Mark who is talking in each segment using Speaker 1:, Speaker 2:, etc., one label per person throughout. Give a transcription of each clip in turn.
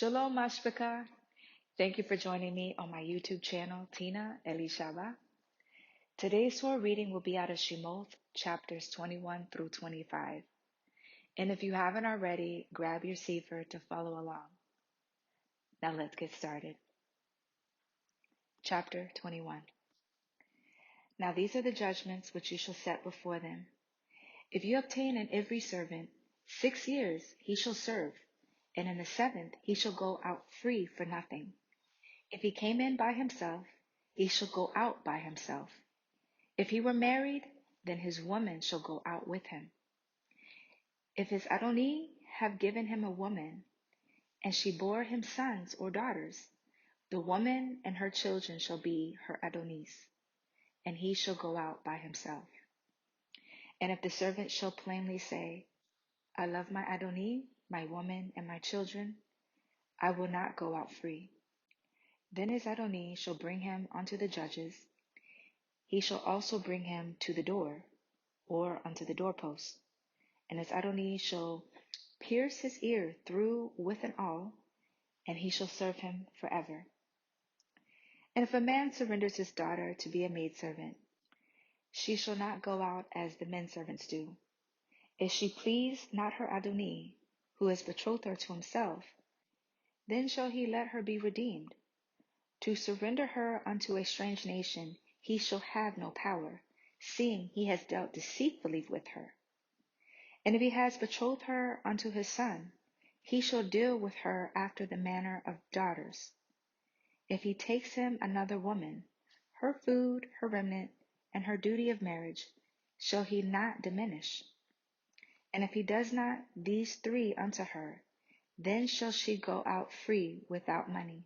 Speaker 1: Shalom, Mashpaka. Thank you for joining me on my YouTube channel, Tina Alyshaba. Today's Torah reading will be out of Shemoth Chapters 21 through 25. And if you haven't already, grab your Cepher to follow along. Now let's get started. Chapter 21. Now these are the judgments which you shall set before them. If you obtain an Ivri servant, 6 years he shall serve, and in the 7th he shall go out free for nothing. If he came in by himself, he shall go out by himself. If he were married, then his woman shall go out with him. If his Adoni have given him a woman, and she bore him sons or daughters, the woman and her children shall be her Adonis, and he shall go out by himself. And if the servant shall plainly say, I love my Adoni, my woman, and my children, I will not go out free. Then his Adoni shall bring him unto the judges. He shall also bring him to the door, or unto the doorpost. And his Adoni shall pierce his ear through with an awl, and he shall serve him forever. And if a man surrenders his daughter to be a maidservant, she shall not go out as the men servants do. If she please not her Adoni, who has betrothed her to himself, then shall he let her be redeemed. To surrender her unto a strange nation he shall have no power, seeing he has dealt deceitfully with her. And if he has betrothed her unto his son, he shall deal with her after the manner of daughters. If he takes him another woman, her food, her remnant, and her duty of marriage shall he not diminish. And if he does not these 3 unto her, then shall she go out free without money.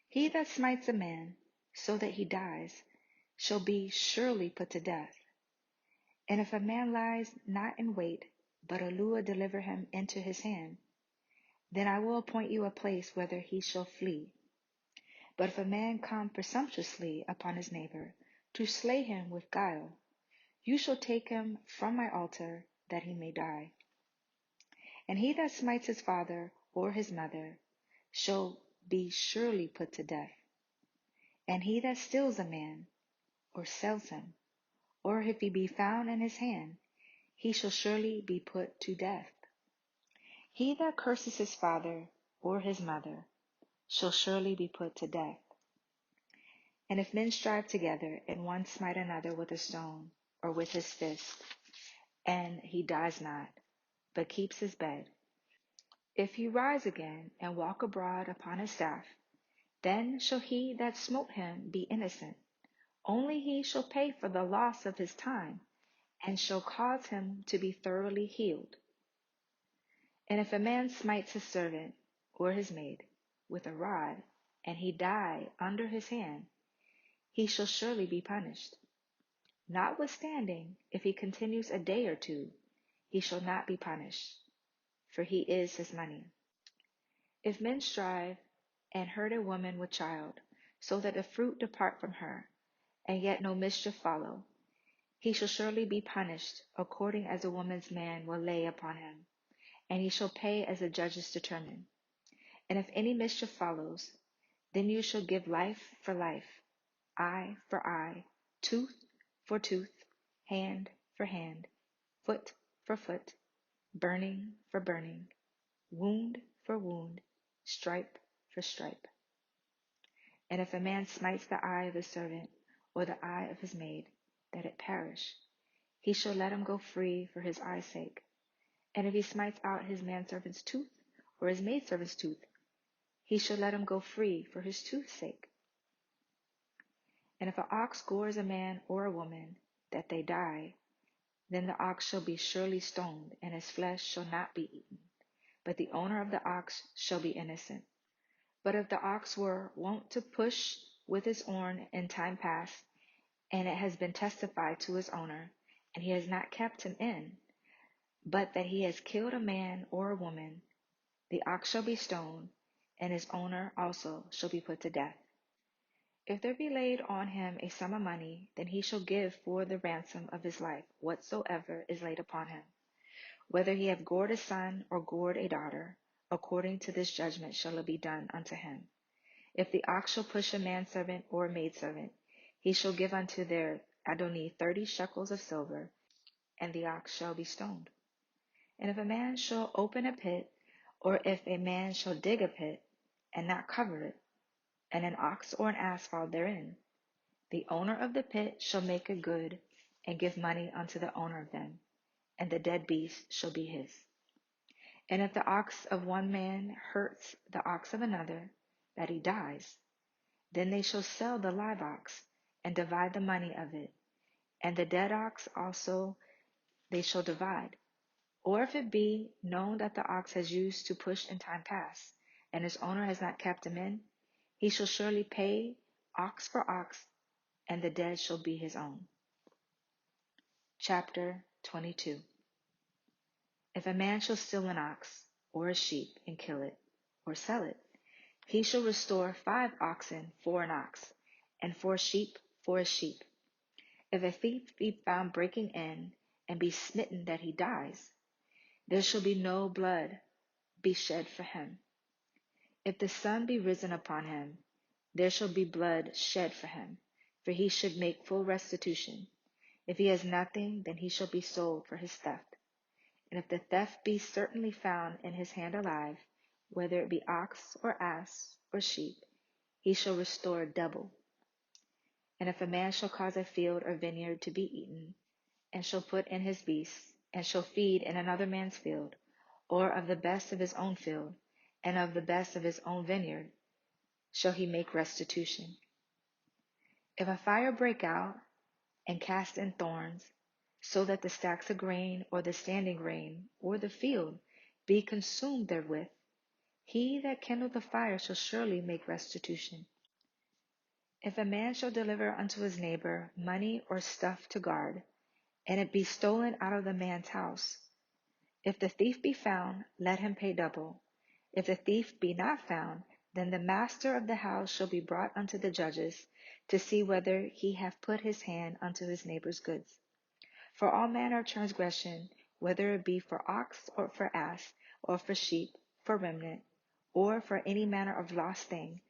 Speaker 1: He that smites a man, so that he dies, shall be surely put to death. And if a man lies not in wait, but Alua deliver him into his hand, then I will appoint you a place whither he shall flee. But if a man come presumptuously upon his neighbor, to slay him with guile, you shall take him from my altar, that he may die. And he that smites his father or his mother shall be surely put to death. And he that steals a man, or sells him, or if he be found in his hand, he shall surely be put to death. He that curses his father or his mother shall surely be put to death. And if men strive together, and one smite another with a stone, or with his fist, and he dies not, but keeps his bed, if he rise again, and walk abroad upon his staff, then shall he that smote him be innocent. Only he shall pay for the loss of his time, and shall cause him to be thoroughly healed. And if a man smites his servant or his maid with a rod, and he die under his hand, he shall surely be punished. Notwithstanding, if he continues a day or 2, he shall not be punished, for he is his money. If men strive and hurt a woman with child, so that the fruit depart from her, and yet no mischief follow, he shall surely be punished according as a woman's man will lay upon him, and he shall pay as the judges determine. And if any mischief follows, then you shall give life for life, eye for eye, tooth for tooth, hand for hand, foot for foot, burning for burning, wound for wound, stripe for stripe. And if a man smites the eye of his servant, or the eye of his maid, that it perish, he shall let him go free for his eye's sake. And if he smites out his manservant's tooth, or his maidservant's tooth, he shall let him go free for his tooth's sake. And if an ox gores a man or a woman, that they die, then the ox shall be surely stoned, and his flesh shall not be eaten, but the owner of the ox shall be innocent. But if the ox were wont to push with his horn in time past, and it has been testified to his owner, and he has not kept him in, but that he has killed a man or a woman, the ox shall be stoned, and his owner also shall be put to death. If there be laid on him a sum of money, then he shall give for the ransom of his life whatsoever is laid upon him, whether he have gored a son or gored a daughter, according to this judgment shall it be done unto him. If the ox shall push a manservant or a maidservant, he shall give unto their Adoni 30 shekels of silver, and the ox shall be stoned. And if a man shall open a pit, or if a man shall dig a pit, and not cover it, and an ox or an ass fall therein, the owner of the pit shall make it good, and give money unto the owner of them, and the dead beast shall be his. And if the ox of one man hurts the ox of another, that he dies, then they shall sell the live ox, and divide the money of it, and the dead ox also they shall divide. Or if it be known that the ox has used to push in time past, and his owner has not kept him in, he shall surely pay ox for ox, and the dead shall be his own. Chapter 22. If a man shall steal an ox, or a sheep, and kill it, or sell it, he shall restore 5 oxen for an ox, and 4 sheep for a sheep. If a thief be found breaking in, and be smitten that he dies, there shall be no blood be shed for him. If the sun be risen upon him, there shall be blood shed for him, for he should make full restitution. If he has nothing, then he shall be sold for his theft. And if the theft be certainly found in his hand alive, whether it be ox or ass or sheep, he shall restore double. And if a man shall cause a field or vineyard to be eaten, and shall put in his beasts, and shall feed in another man's field, or of the best of his own field, and of the best of his own vineyard, shall he make restitution. If a fire break out, and cast in thorns, so that the stacks of grain, or the standing grain, or the field, be consumed therewith, he that kindled the fire shall surely make restitution. If a man shall deliver unto his neighbor money or stuff to guard, and it be stolen out of the man's house, if the thief be found, let him pay double. If the thief be not found, then the master of the house shall be brought unto the judges, to see whether he have put his hand unto his neighbor's goods. For all manner of transgression, whether it be for ox or for ass, or for sheep, for remnant, or for any manner of lost thing,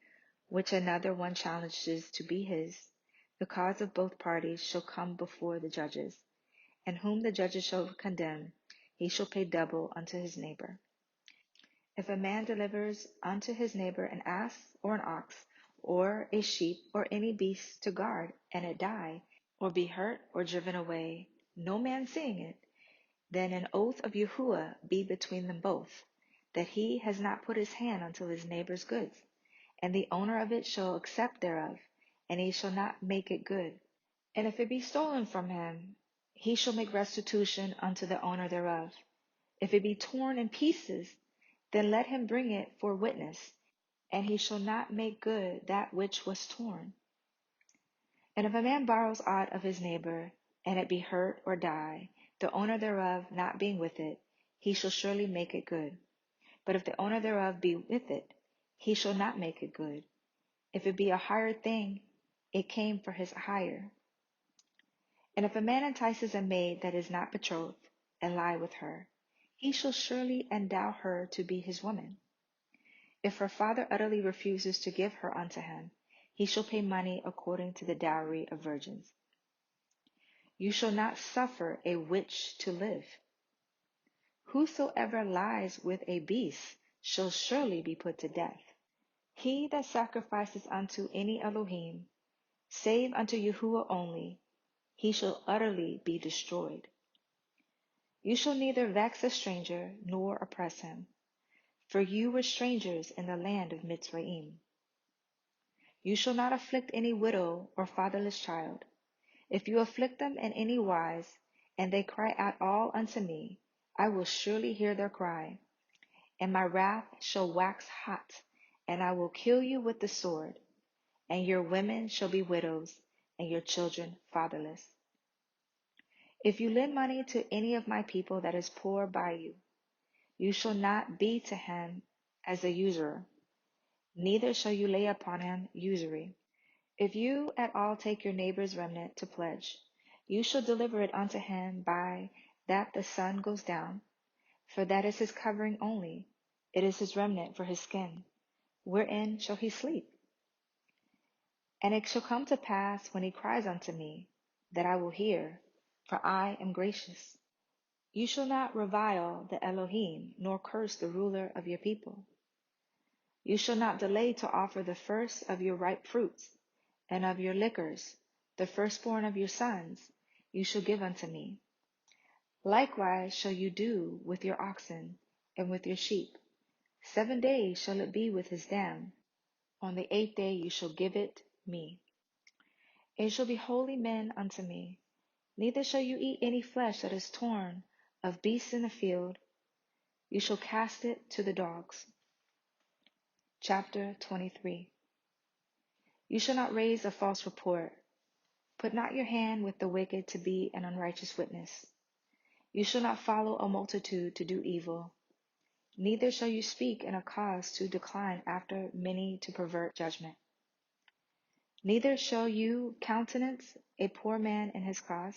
Speaker 1: which another one challenges to be his, the cause of both parties shall come before the judges, and whom the judges shall condemn, he shall pay double unto his neighbor. If a man delivers unto his neighbor an ass or an ox, or a sheep, or any beast to guard, and it die, or be hurt or driven away, no man seeing it, then an oath of Yahuwah be between them both, that he has not put his hand unto his neighbor's goods, and the owner of it shall accept thereof, and he shall not make it good. And if it be stolen from him, he shall make restitution unto the owner thereof. If it be torn in pieces, then let him bring it for witness, and he shall not make good that which was torn. And if a man borrows aught of his neighbor, and it be hurt or die, the owner thereof not being with it, he shall surely make it good. But if the owner thereof be with it, he shall not make it good. If it be a hired thing, it came for his hire. And if a man entices a maid that is not betrothed, and lie with her, he shall surely endow her to be his woman. If her father utterly refuses to give her unto him, he shall pay money according to the dowry of virgins. You shall not suffer a witch to live. Whosoever lies with a beast shall surely be put to death. He that sacrifices unto any Elohim, save unto Yahuwah only, he shall utterly be destroyed. You shall neither vex a stranger nor oppress him, for you were strangers in the land of Mitzrayim. You shall not afflict any widow or fatherless child. If you afflict them in any wise, and they cry out all unto me, I will surely hear their cry, and my wrath shall wax hot, and I will kill you with the sword, and your women shall be widows, and your children fatherless. If you lend money to any of my people that is poor by you, you shall not be to him as a usurer, neither shall you lay upon him usury. If you at all take your neighbor's remnant to pledge, you shall deliver it unto him by that the sun goes down, for that is his covering only, It is his remnant for his skin. Wherein shall he sleep? And it shall come to pass when he cries unto me, that I will hear, for I am gracious. You shall not revile the Elohim, nor curse the ruler of your people. You shall not delay to offer the first of your ripe fruits, and of your liquors, the firstborn of your sons, you shall give unto me. Likewise shall you do with your oxen and with your sheep. 7 days shall it be with his dam. On the 8th day you shall give it me. It shall be holy men unto me. Neither shall you eat any flesh that is torn of beasts in the field. You shall cast it to the dogs. Chapter 23. You shall not raise a false report. Put not your hand with the wicked to be an unrighteous witness. You shall not follow a multitude to do evil. Neither shall you speak in a cause to decline after many to pervert judgment. Neither shall you countenance a poor man in his cause.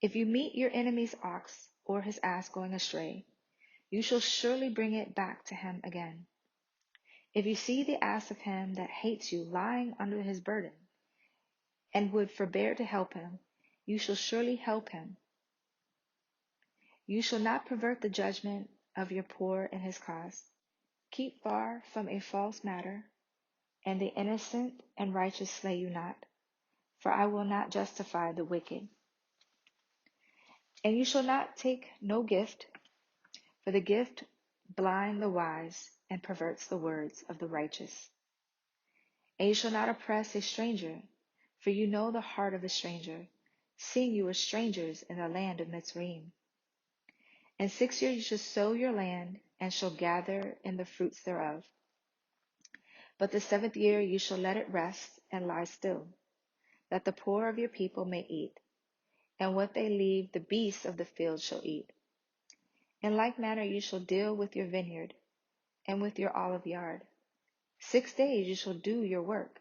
Speaker 1: If you meet your enemy's ox or his ass going astray, you shall surely bring it back to him again. If you see the ass of him that hates you lying under his burden, and would forbear to help him, you shall surely help him. You shall not pervert the judgment of your poor in his cause. Keep far from a false matter, and the innocent and righteous slay you not, for I will not justify the wicked. And you shall not take no gift, for the gift blind the wise and perverts the words of the righteous. And you shall not oppress a stranger, for you know the heart of a stranger, seeing you were strangers in the land of Mitzrayim. In 6 years you shall sow your land, and shall gather in the fruits thereof. But the 7th year you shall let it rest and lie still, that the poor of your people may eat, and what they leave the beasts of the field shall eat. In like manner you shall deal with your vineyard, and with your olive yard. 6 days you shall do your work,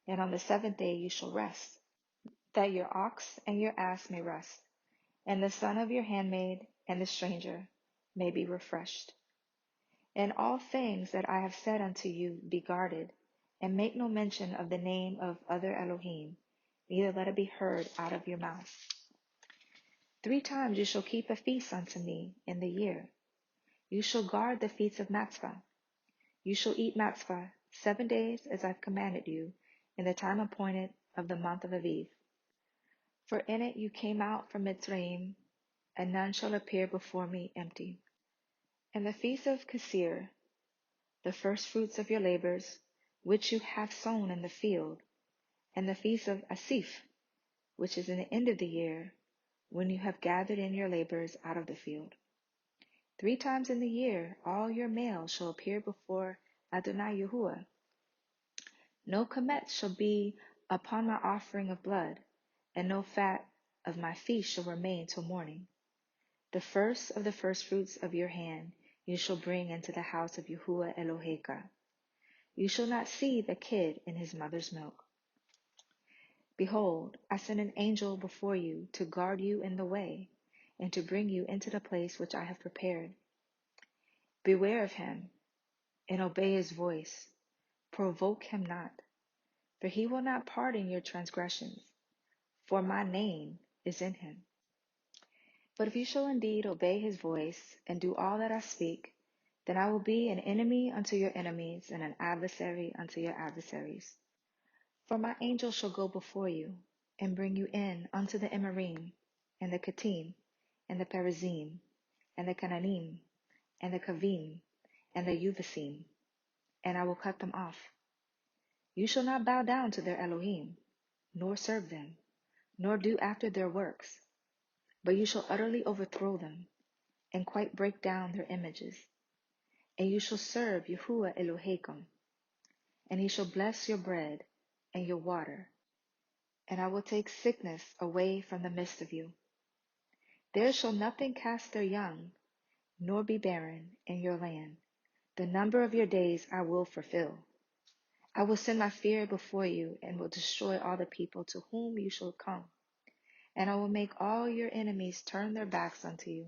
Speaker 1: and on the 7th day you shall rest, that your ox and your ass may rest, and the son of your handmaid and the stranger may be refreshed. In all things that I have said unto you be guarded, and make no mention of the name of other Elohim, neither let it be heard out of your mouth. 3 times you shall keep a feast unto me in the year. You shall guard the feast of Matzvah. You shall eat Matzvah 7 days as I have commanded you, in the time appointed of the month of Aviv. For in it you came out from Mitzrayim, and none shall appear before me empty. And the feast of Kasir, the first fruits of your labors, which you have sown in the field, and the feast of Asif, which is in the end of the year, when you have gathered in your labors out of the field. 3 times in the year all your males shall appear before Adonai Yahuwah. No comet shall be upon my offering of blood, and no fat of my feast shall remain till morning. The first of the firstfruits of your hand you shall bring into the house of Yahuwah Eloheka. You shall not see the kid in his mother's milk. Behold, I send an angel before you to guard you in the way, and to bring you into the place which I have prepared. Beware of him, and obey his voice. Provoke him not, for he will not pardon your transgressions, for my name is in him. But if you shall indeed obey his voice, and do all that I speak, then I will be an enemy unto your enemies, and an adversary unto your adversaries. For my angel shall go before you, and bring you in unto the Emorym, and the Kittim, and the Perizim, and the Canaanim, and the Kavim, and the Uvasim, and I will cut them off. You shall not bow down to their Elohim, nor serve them, nor do after their works, but you shall utterly overthrow them, and quite break down their images. And you shall serve Yahuwah Elohecum, and he shall bless your bread and your water, and I will take sickness away from the midst of you. There shall nothing cast their young, nor be barren in your land. The number of your days I will fulfill. I will send my fear before you, and will destroy all the people to whom you shall come. And I will make all your enemies turn their backs unto you.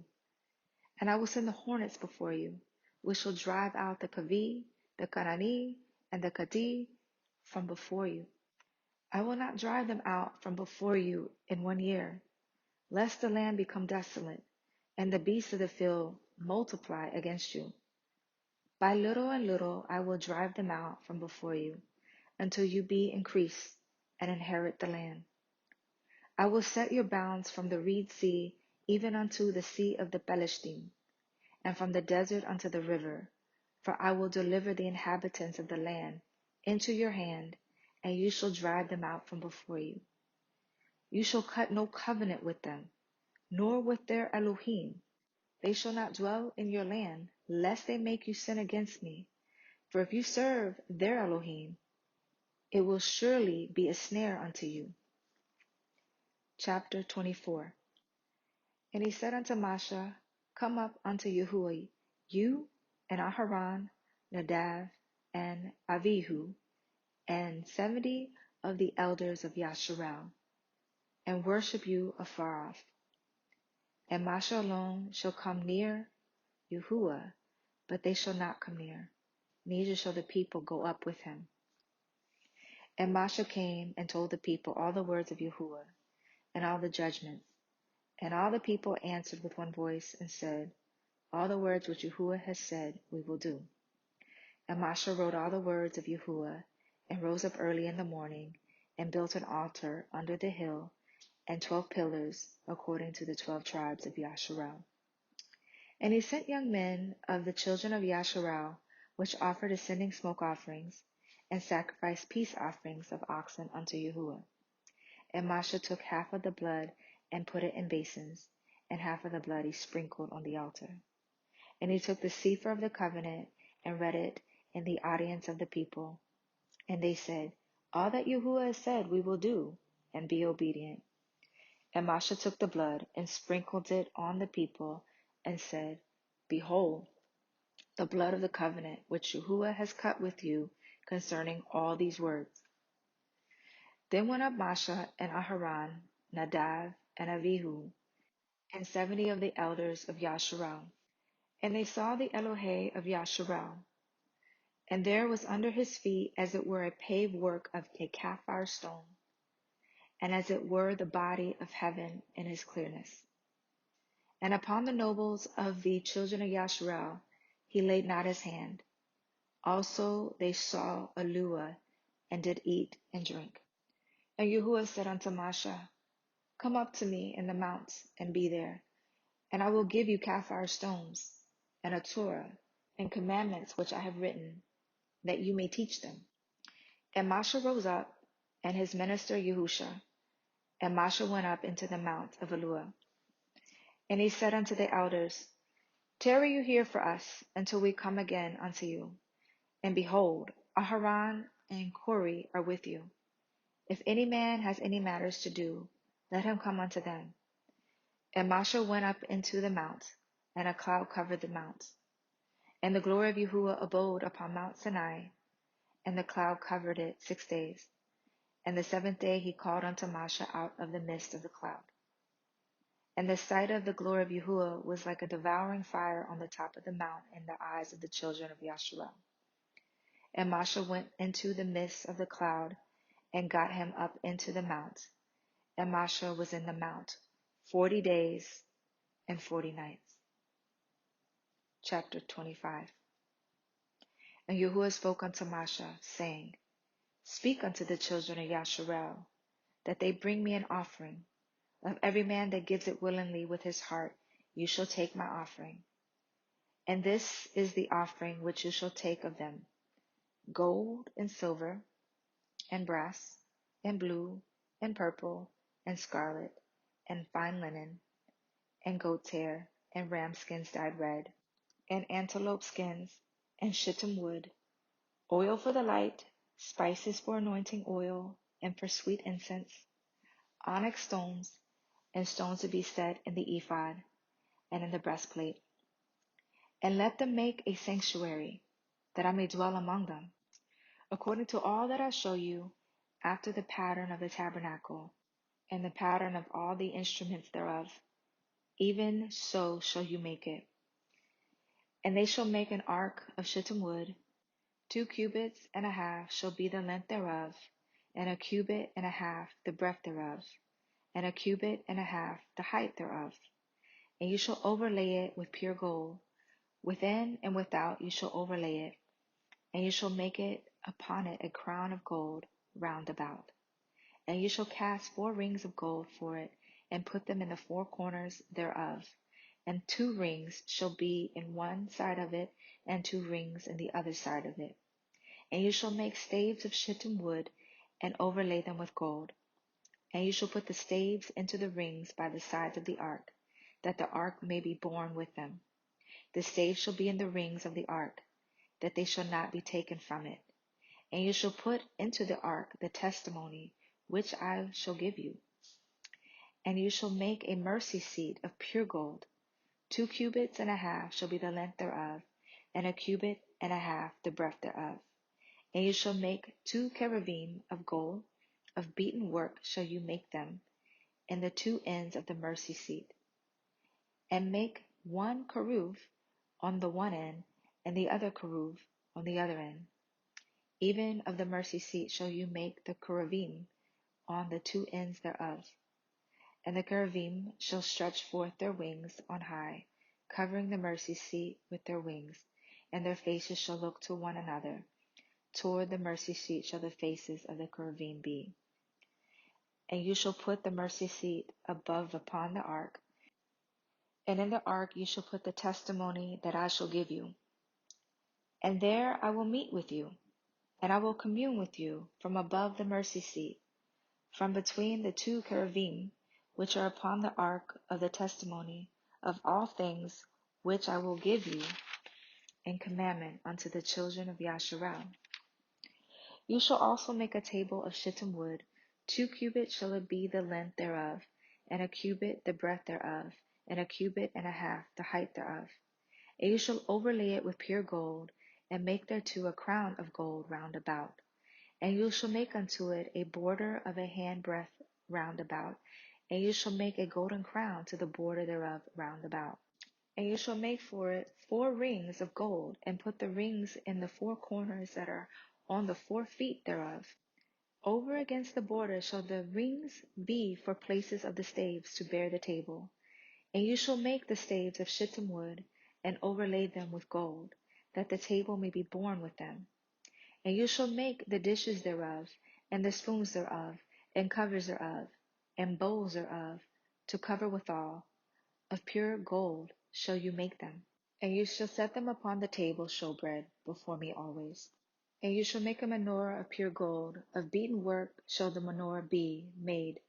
Speaker 1: And I will send the hornets before you, We shall drive out the Kavi, the Kanani, and the Kati from before you. I will not drive them out from before you in 1 year, lest the land become desolate, and the beasts of the field multiply against you. By little and little I will drive them out from before you, until you be increased and inherit the land. I will set your bounds from the reed sea even unto the sea of the Pelishtim, and from the desert unto the river. For I will deliver the inhabitants of the land into your hand, and you shall drive them out from before you. You shall cut no covenant with them, nor with their Elohim. They shall not dwell in your land, lest they make you sin against me. For if you serve their Elohim, it will surely be a snare unto you. Chapter 24. And he said unto Masha, Come up unto Yahuwah, you and Aharon, Nadav, and Avihu, and 70 of the elders of Yasharel, and worship you afar off. And Masha alone shall come near Yahuwah, but they shall not come near, neither shall the people go up with him. And Masha came and told the people all the words of Yahuwah, and all the judgments. And all the people answered with one voice, and said, All the words which Yahuwah has said we will do. And Masha wrote all the words of Yahuwah, and rose up early in the morning, and built an altar under the hill, and 12 pillars, according to the 12 tribes of Yasharel. And he sent young men of the children of Yasharel, which offered ascending smoke offerings, and sacrificed peace offerings of oxen unto Yahuwah. And Masha took half of the blood, and put it in basins, and half of the blood he sprinkled on the altar. And he took the Cepher of the covenant, and read it in the audience of the people. And they said, All that Yahuwah has said we will do, and be obedient. And Masha took the blood, and sprinkled it on the people, and said, Behold, the blood of the covenant which Yahuwah has cut with you concerning all these words. Then went up Masha and Aharon, Nadav, and Avihu, and 70 of the elders of Yasharel. And they saw the Elohe of Yasharel. And there was under his feet as it were a paved work of a sapphire stone, and as it were the body of heaven in his clearness. And upon the nobles of the children of Yasharel he laid not his hand. Also they saw Alua, and did eat and drink. And Yahuwah said unto Masha, Come up to me in the mounts, and be there, and I will give you sapphire stones, and a Torah, and commandments which I have written, that you may teach them. And Masha rose up, and his minister Yahusha, and Masha went up into the mount of Alua. And he said unto the elders, Tarry you here for us, until we come again unto you. And behold, Aharon and Kori are with you. If any man has any matters to do, let him come unto them. And Masha went up into the mount, and a cloud covered the mount. And the glory of Yahuwah abode upon Mount Sinai, and the cloud covered it 6 days. And the 7th day he called unto Masha out of the midst of the cloud. And the sight of the glory of Yahuwah was like a devouring fire on the top of the mount in the eyes of the children of Yasharel. And Masha went into the midst of the cloud, and got him up into the mount. And Masha was in the mount 40 days and 40 nights. Chapter 25. And Yahuwah spoke unto Masha, saying, Speak unto the children of Yasharel, that they bring me an offering. Of every man that gives it willingly with his heart, you shall take my offering. And this is the offering which you shall take of them: gold and silver, and brass, and blue, and purple, and scarlet, and fine linen, and goat's hair, and ram skins dyed red, and antelope skins, and shittim wood, oil for the light, spices for anointing oil, and for sweet incense, onyx stones, and stones to be set in the ephod, and in the breastplate. And let them make a sanctuary, that I may dwell among them, according to all that I show you, after the pattern of the tabernacle, and the pattern of all the instruments thereof, even so shall you make it. And they shall make an ark of shittim wood. 2 cubits and a half shall be the length thereof, and a cubit and a half the breadth thereof, and a cubit and a half the height thereof. And you shall overlay it with pure gold. Within and without you shall overlay it, and you shall make it upon it a crown of gold round about. And you shall cast 4 rings of gold for it, and put them in the 4 corners thereof. And 2 rings shall be in one side of it, and 2 rings in the other side of it. And you shall make staves of shittim wood, and overlay them with gold. And you shall put the staves into the rings by the sides of the ark, that the ark may be borne with them. The staves shall be in the rings of the ark, that they shall not be taken from it. And you shall put into the ark the testimony which I shall give you. And you shall make a mercy seat of pure gold. 2 cubits and a half shall be the length thereof, and a cubit and a half the breadth thereof. And you shall make 2 cherubim of gold, of beaten work shall you make them, in the 2 ends of the mercy seat. And make 1 cherub on the one end, and the other cherub on the other end. Even of the mercy seat shall you make the cherubim on the 2 ends thereof. And the cherubim shall stretch forth their wings on high, covering the mercy seat with their wings, and their faces shall look to one another. Toward the mercy seat shall the faces of the cherubim be. And you shall put the mercy seat above upon the ark, and in the ark you shall put the testimony that I shall give you. And there I will meet with you, and I will commune with you from above the mercy seat, from between the 2 cherubim which are upon the ark of the testimony of all things which I will give you in commandment unto the children of Yasharal. You shall also make a table of shittim wood. 2 cubits shall it be the length thereof, and a cubit the breadth thereof, and a cubit and a half the height thereof. And you shall overlay it with pure gold, and make thereto a crown of gold round about. And you shall make unto it a border of a handbreadth round about, and you shall make a golden crown to the border thereof round about. And you shall make for it 4 rings of gold, and put the rings in the 4 corners that are on the 4 feet thereof. Over against the border shall the rings be for places of the staves to bear the table. And you shall make the staves of shittim wood, and overlay them with gold, that the table may be borne with them. And you shall make the dishes thereof, and the spoons thereof, and covers thereof, and bowls thereof, to cover withal. Of pure gold shall you make them. And you shall set them upon the table showbread before me always. And you shall make a menorah of pure gold. Of beaten work shall the menorah be made,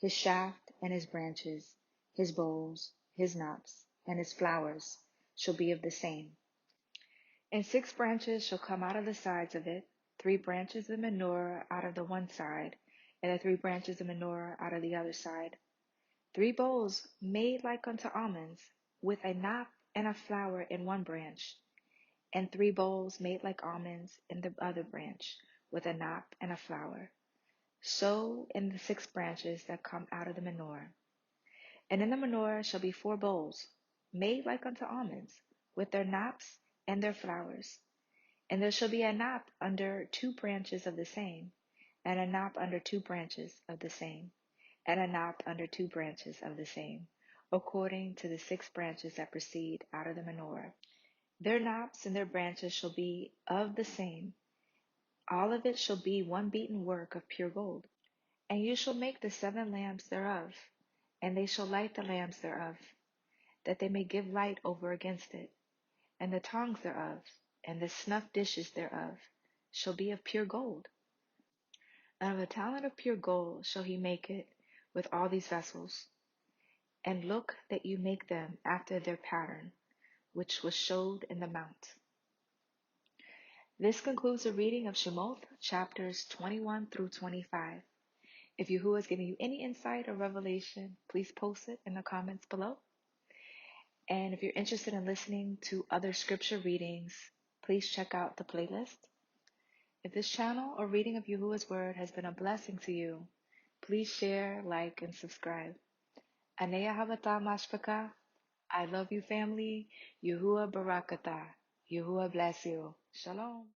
Speaker 1: his shaft and his branches, his bowls, his knops, and his flowers shall be of the same. And 6 branches shall come out of the sides of it, 3 branches of the menorah out of the one side, and the 3 branches of the menorah out of the other side. 3 bowls made like unto almonds, with a knot and a flower in one branch, and 3 bowls made like almonds in the other branch, with a knot and a flower. So in the 6 branches that come out of the menorah. And in the menorah shall be 4 bowls, made like unto almonds, with their knops and their flowers. And there shall be a knot under 2 branches of the same, and a knot under 2 branches of the same, and a knot under 2 branches of the same, according to the 6 branches that proceed out of the menorah. Their knops and their branches shall be of the same. All of it shall be one beaten work of pure gold. And you shall make the 7 lamps thereof, and they shall light the lamps thereof, that they may give light over against it. And the tongues thereof, and the snuff dishes thereof, shall be of pure gold. And of a talent of pure gold shall he make it with all these vessels. And look that you make them after their pattern, which was showed in the mount. This concludes the reading of Shemoth Chapters 21 through 25. If Yahuwah has given you any insight or revelation, please post it in the comments below. And if you're interested in listening to other scripture readings, please check out the playlist. If this channel or reading of Yahuwah's Word has been a blessing to you, please share, like, and subscribe. Anea Havata Mashpaka. I love you, family. Yahuwah Barakatah. Yahuwah bless you. Shalom.